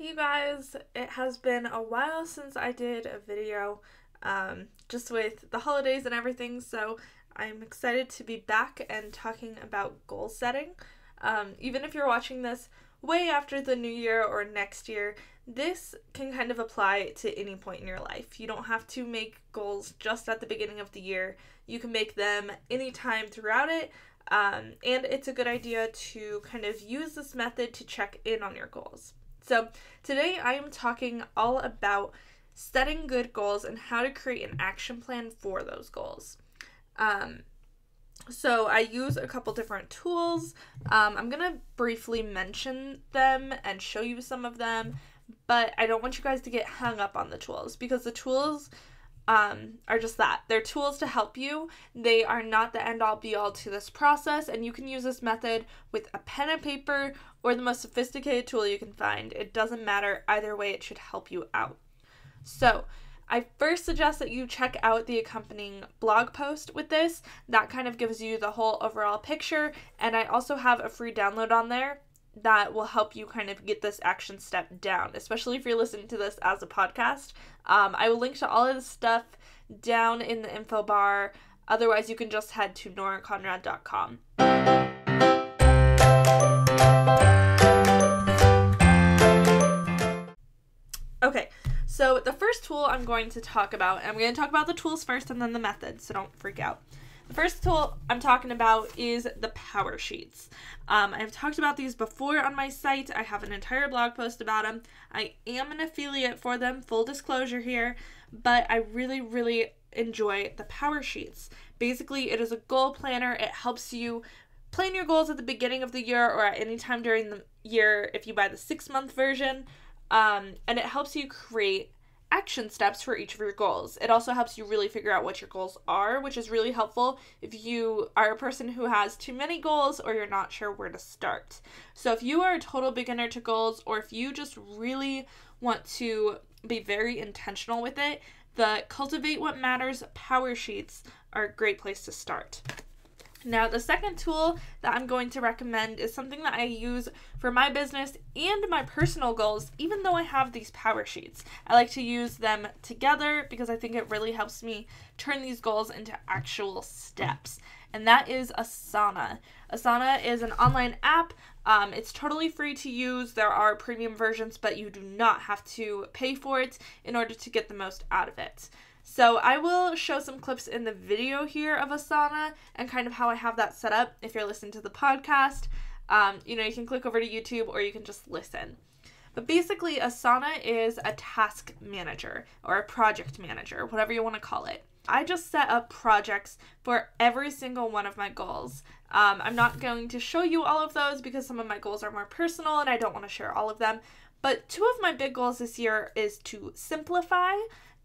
Hey guys, it has been a while since I did a video, just with the holidays and everything, so I'm excited to be back and talking about goal setting. Even if you're watching this way after the new year or next year, this can kind of apply to any point in your life. You don't have to make goals just at the beginning of the year. You can make them anytime throughout it, and it's a good idea to kind of use this method to check in on your goals. So today I am talking all about setting good goals and how to create an action plan for those goals. So I use a couple different tools. I'm going to briefly mention them and show you some of them, but I don't want you guys to get hung up on the tools because the tools are just that. They're tools to help you. They are not the end all be all to this process, and you can use this method with a pen and paper or the most sophisticated tool you can find. It doesn't matter. Either way, it should help you out. So I first suggest that you check out the accompanying blog post with this. That kind of gives you the whole overall picture, and I also have a free download on there that will help you kind of get this action step down, especially if you're listening to this as a podcast. I will link to all of this stuff down in the info bar. Otherwise, you can just head to noraconrad.com. Okay, so the first tool I'm going to talk about, and I'm going to talk about the tools first and then the method, so don't freak out. The first tool I'm talking about is the power sheets. I've talked about these before on my site. I have an entire blog post about them. I am an affiliate for them, full disclosure here, but I really enjoy the power sheets. Basically, it is a goal planner. It helps you plan your goals at the beginning of the year or at any time during the year if you buy the 6-month version, and it helps you create action steps for each of your goals. It also helps you really figure out what your goals are, which is really helpful if you are a person who has too many goals or you're not sure where to start. So if you are a total beginner to goals, or if you just really want to be very intentional with it, the Cultivate What Matters power sheets are a great place to start. Now, the second tool that I'm going to recommend is something that I use for my business and my personal goals, even though I have these power sheets. I like to use them together because I think it really helps me turn these goals into actual steps, and that is Asana. Asana is an online app. It's totally free to use. There are premium versions, but you do not have to pay for it in order to get the most out of it. So I will show some clips in the video here of Asana and kind of how I have that set up if you're listening to the podcast. You can click over to YouTube or you can just listen. But basically, Asana is a task manager or a project manager, whatever you want to call it. I just set up projects for every single one of my goals. I'm not going to show you all of those because some of my goals are more personal and I don't want to share all of them. But 2 of my big goals this year is to simplify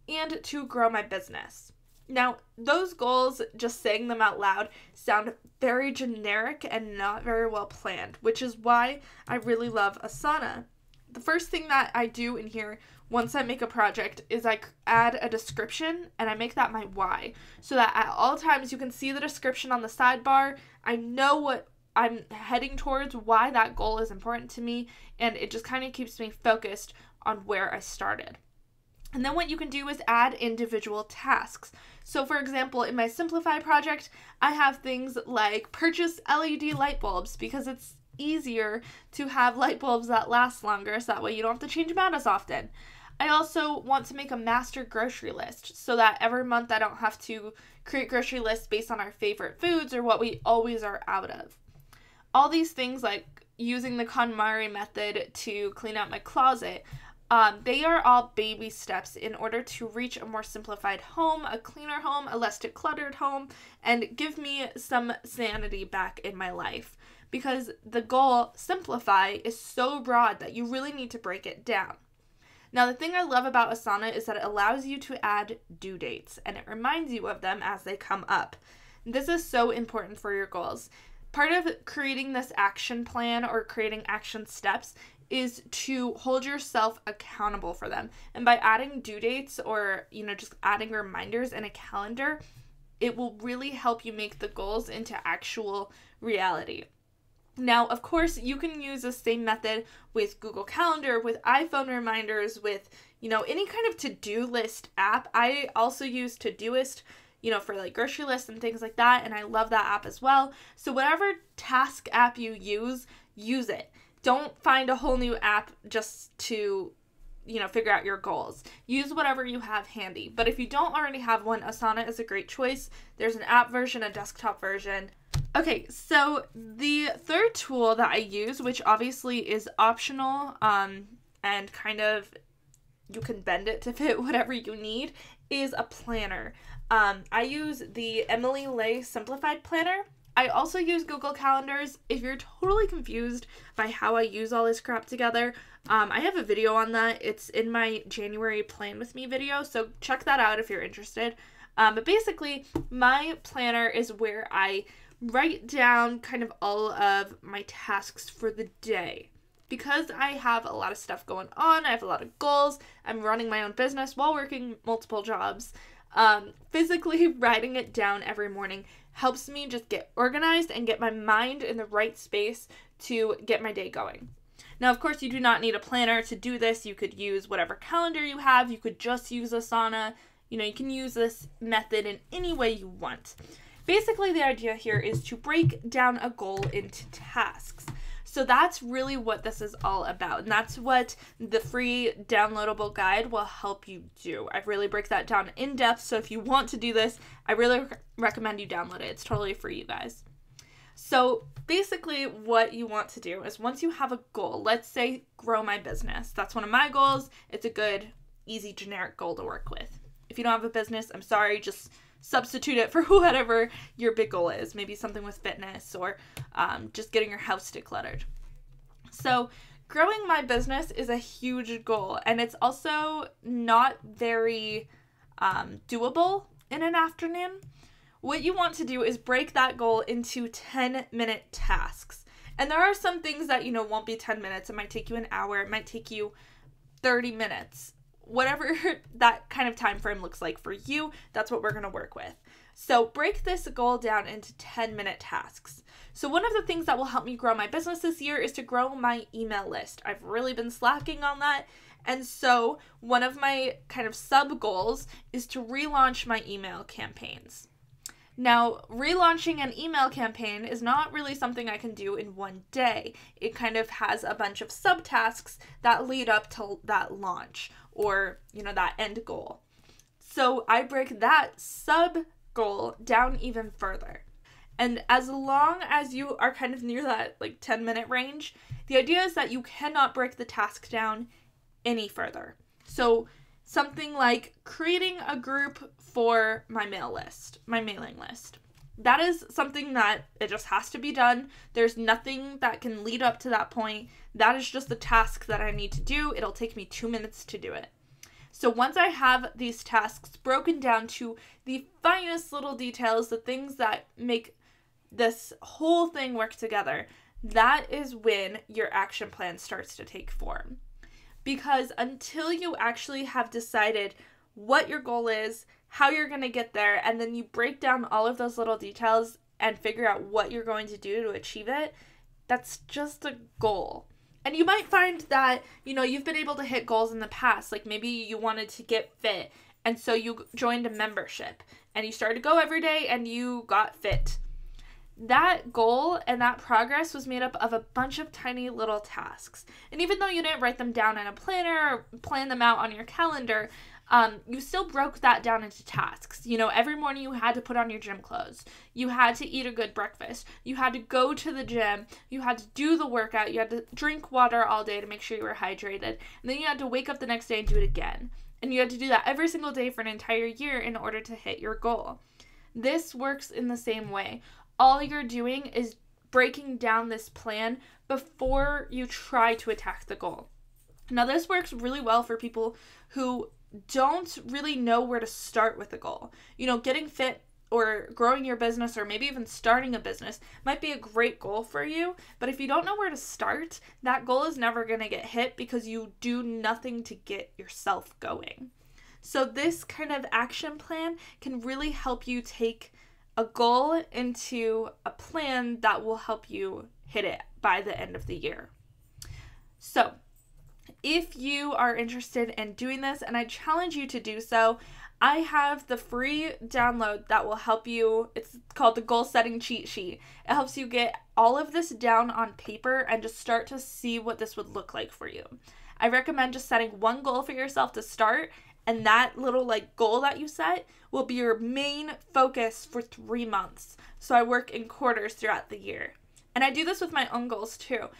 and to grow my business. Now, those goals, just saying them out loud, sound very generic and not very well planned, which is why I really love Asana. The first thing that I do in here once I make a project is I add a description and I make that my why, so that at all times you can see the description on the sidebar. I know what I'm heading towards, why that goal is important to me, and it just kind of keeps me focused on where I started. And then what you can do is add individual tasks. So for example, in my Simplify project, I have things like purchase LED light bulbs because it's easier to have light bulbs that last longer, so that way you don't have to change them out as often. I also want to make a master grocery list so that every month I don't have to create grocery lists based on our favorite foods or what we always are out of. All these things, like using the KonMari method to clean out my closet, they are all baby steps in order to reach a more simplified home, a cleaner home, a less decluttered home, and give me some sanity back in my life. Because the goal, simplify, is so broad that you really need to break it down. Now, the thing I love about Asana is that it allows you to add due dates, and it reminds you of them as they come up. This is so important for your goals. Part of creating this action plan or creating action steps is to hold yourself accountable for them. And by adding due dates or, just adding reminders in a calendar, it will really help you make the goals into actual reality. Now, of course, you can use the same method with Google Calendar, with iPhone reminders, with, any kind of to-do list app. I also use Todoist, for like grocery lists and things like that, and I love that app as well. So whatever task app you use it. Don't find a whole new app just to, figure out your goals. Use whatever you have handy. But if you don't already have one, Asana is a great choice. There's an app version, a desktop version. Okay, so the third tool that I use, which obviously is optional, and kind of you can bend it to fit whatever you need, is a planner. I use the Emily Lay Simplified Planner. I also use Google Calendars. If you're totally confused by how I use all this crap together, I have a video on that. It's in my January Plan With Me video, so check that out if you're interested. But basically, my planner is where I write down kind of all of my tasks for the day. Because I have a lot of stuff going on, I have a lot of goals, I'm running my own business while working multiple jobs, physically writing it down every morning helps me just get organized and get my mind in the right space to get my day going. Now, of course, you do not need a planner to do this. You could use whatever calendar you have. You could just use Asana. You can use this method in any way you want. Basically, the idea here is to break down a goal into tasks. So that's really what this is all about. And that's what the free downloadable guide will help you do. I really break that down in depth. So if you want to do this, I really recommend you download it. It's totally free, you guys. So basically what you want to do is once you have a goal, let's say grow my business. That's one of my goals. It's a good, easy, generic goal to work with. If you don't have a business, I'm sorry, just substitute it for whatever your big goal is. Maybe something with fitness or just getting your house decluttered. So growing my business is a huge goal, and it's also not very doable in an afternoon. What you want to do is break that goal into 10-minute tasks. And there are some things that, won't be 10 minutes. It might take you an hour. It might take you 30 minutes. Whatever that kind of time frame looks like for you, that's what we're going to work with. So break this goal down into 10-minute tasks. So one of the things that will help me grow my business this year is to grow my email list. I've really been slacking on that. And so one of my kind of sub goals is to relaunch my email campaigns. Now, relaunching an email campaign is not really something I can do in one day. It kind of has a bunch of subtasks that lead up to that launch or, that end goal. So I break that sub goal down even further. And as long as you are kind of near that 10-minute range, the idea is that you cannot break the task down any further. So something like creating a group for my mailing list. That is something that it just has to be done. There's nothing that can lead up to that point. That is just the task that I need to do. It'll take me 2 minutes to do it. So once I have these tasks broken down to the finest little details, the things that make this whole thing work together, that is when your action plan starts to take form. Because until you actually have decided what your goal is, how you're going to get there, and then you break down all of those little details and figure out what you're going to do to achieve it, that's just a goal. And you might find that, you've been able to hit goals in the past. Like maybe you wanted to get fit, and so you joined a membership, and you started to go every day, and you got fit. That goal and that progress was made up of a bunch of tiny little tasks. And even though you didn't write them down in a planner or plan them out on your calendar, you still broke that down into tasks. Every morning you had to put on your gym clothes. You had to eat a good breakfast. You had to go to the gym. You had to do the workout. You had to drink water all day to make sure you were hydrated. And then you had to wake up the next day and do it again. And you had to do that every single day for an entire year in order to hit your goal. This works in the same way. All you're doing is breaking down this plan before you try to attack the goal. Now, this works really well for people who don't really know where to start with a goal. Getting fit or growing your business or maybe even starting a business might be a great goal for you, but if you don't know where to start, that goal is never going to get hit because you do nothing to get yourself going. So this kind of action plan can really help you take a goal into a plan that will help you hit it by the end of the year. So if you are interested in doing this, and I challenge you to do so, I have the free download that will help you. It's called the Goal Setting Cheat Sheet. It helps you get all of this down on paper and just start to see what this would look like for you. I recommend just setting one goal for yourself to start, and that little goal that you set will be your main focus for 3 months. So I work in quarters throughout the year. And I do this with my own goals too.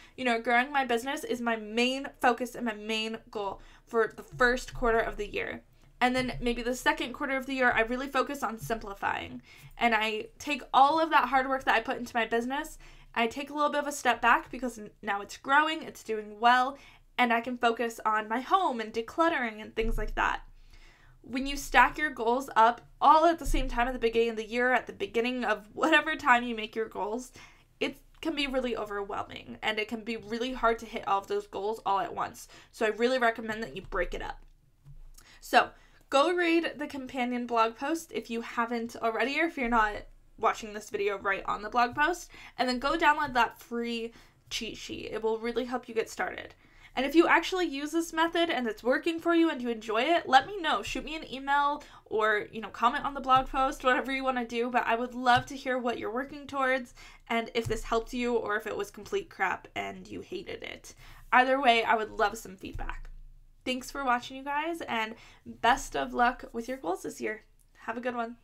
Growing my business is my main focus and my main goal for the first quarter of the year. And then maybe the second quarter of the year, I really focus on simplifying. And I take all of that hard work that I put into my business, I take a little bit of a step back because now it's growing, it's doing well, and I can focus on my home and decluttering and things like that. When you stack your goals up all at the same time at the beginning of the year, at the beginning of whatever time you make your goals, it can be really overwhelming and it can be really hard to hit all of those goals all at once. So I really recommend that you break it up. So go read the companion blog post if you haven't already, or if you're not watching this video right on the blog post, and then go download that free cheat sheet. It will really help you get started. And if you actually use this method and it's working for you and you enjoy it, let me know. Shoot me an email or, comment on the blog post, whatever you want to do. But I would love to hear what you're working towards and if this helped you or if it was complete crap and you hated it. Either way, I would love some feedback. Thanks for watching, you guys, and best of luck with your goals this year. Have a good one.